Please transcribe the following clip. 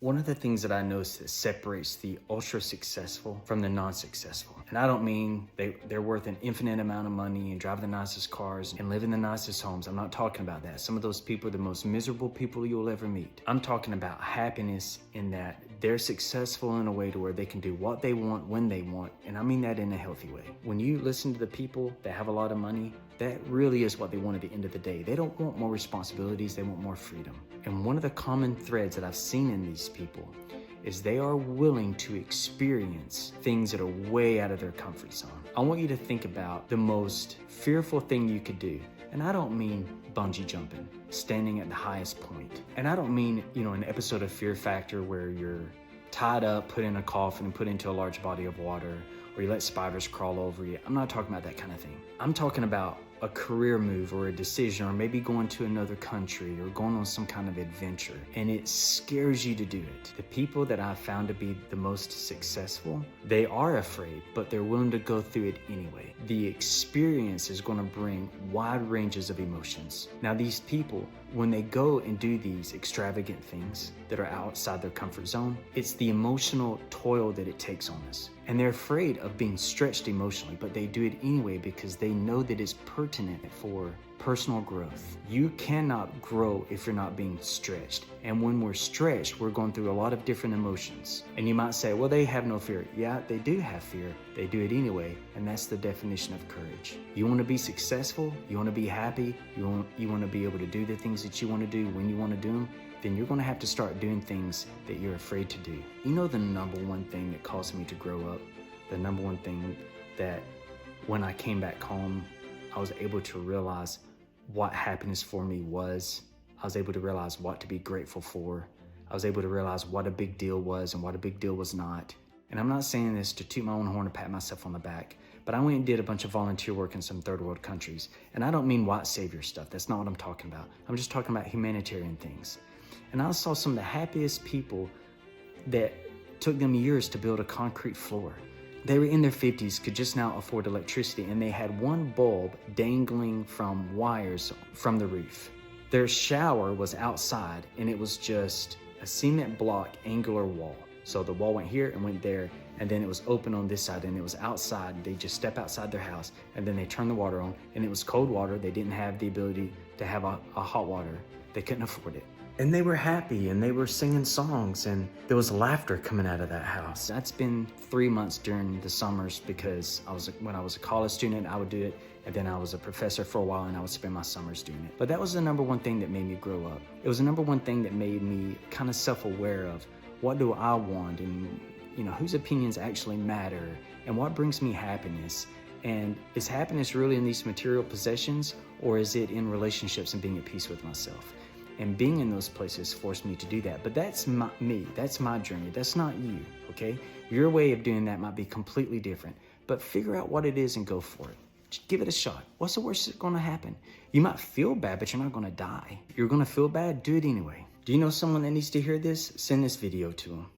One of the things that I notice that separates the ultra successful from the non-successful, and I don't mean they're worth an infinite amount of money and drive the nicest cars and live in the nicest homes. I'm not talking about that. Some of those people are the most miserable people you'll ever meet. I'm talking about happiness in that they're successful in a way to where they can do what they want when they want, and I mean that in a healthy way. When you listen to the people that have a lot of money, that really is what they want at the end of the day. They don't want more responsibilities, they want more freedom. And one of the common threads that I've seen in these people is they are willing to experience things that are way out of their comfort zone. I want you to think about the most fearful thing you could do. And I don't mean bungee jumping, standing at the highest point. And I don't mean, an episode of Fear Factor where you're tied up, put in a coffin, and put into a large body of water, or you let spiders crawl over you. I'm not talking about that kind of thing. I'm talking about a career move or a decision, or maybe going to another country or going on some kind of adventure, and it scares you to do it. The people that I've found to be the most successful, they are afraid, but they're willing to go through it anyway. The experience is going to bring wide ranges of emotions. Now, these people, when they go and do these extravagant things that are outside their comfort zone, it's the emotional toil that it takes on us. And they're afraid of being stretched emotionally, but they do it anyway because they know that it's pertinent for personal growth. You cannot grow if you're not being stretched. And when we're stretched, we're going through a lot of different emotions. And you might say, well, they have no fear. Yeah, they do have fear. They do it anyway. And that's the definition of courage. You want to be successful, you want to be happy, you want to be able to do the things that you want to do when you want to do them, then you're going to have to start doing things that you're afraid to do. You know, the number one thing that caused me to grow up, the number one thing that when I came back home, I was able to realize what happiness for me was. I was able to realize what to be grateful for. I was able to realize what a big deal was and what a big deal was not. And I'm not saying this to toot my own horn or pat myself on the back, but I went and did a bunch of volunteer work in some third world countries. And I don't mean white savior stuff. That's not what I'm talking about. I'm just talking about humanitarian things. And I saw some of the happiest people that took them years to build a concrete floor. They were in their 50s, could just now afford electricity, and they had one bulb dangling from wires from the roof. Their shower was outside, and it was just a cement block angular wall. So the wall went here and went there, and then it was open on this side, and it was outside. They just step outside their house, and then they turn the water on, and it was cold water. They didn't have the ability to have a hot water. They couldn't afford it. And they were happy, and they were singing songs, and there was laughter coming out of that house. That's been 3 months during the summers because when I was a college student, I would do it, and then I was a professor for a while, and I would spend my summers doing it. But that was the number one thing that made me grow up. It was the number one thing that made me kind of self-aware of what do I want, and whose opinions actually matter, and what brings me happiness. And is happiness really in these material possessions, or is it in relationships and being at peace with myself? And being in those places forced me to do that. But that's me, that's my journey, that's not you, okay? Your way of doing that might be completely different, but figure out what it is and go for it. Just give it a shot. What's the worst that's gonna happen? You might feel bad, but you're not gonna die. You're gonna feel bad, do it anyway. Do you know someone that needs to hear this? Send this video to them.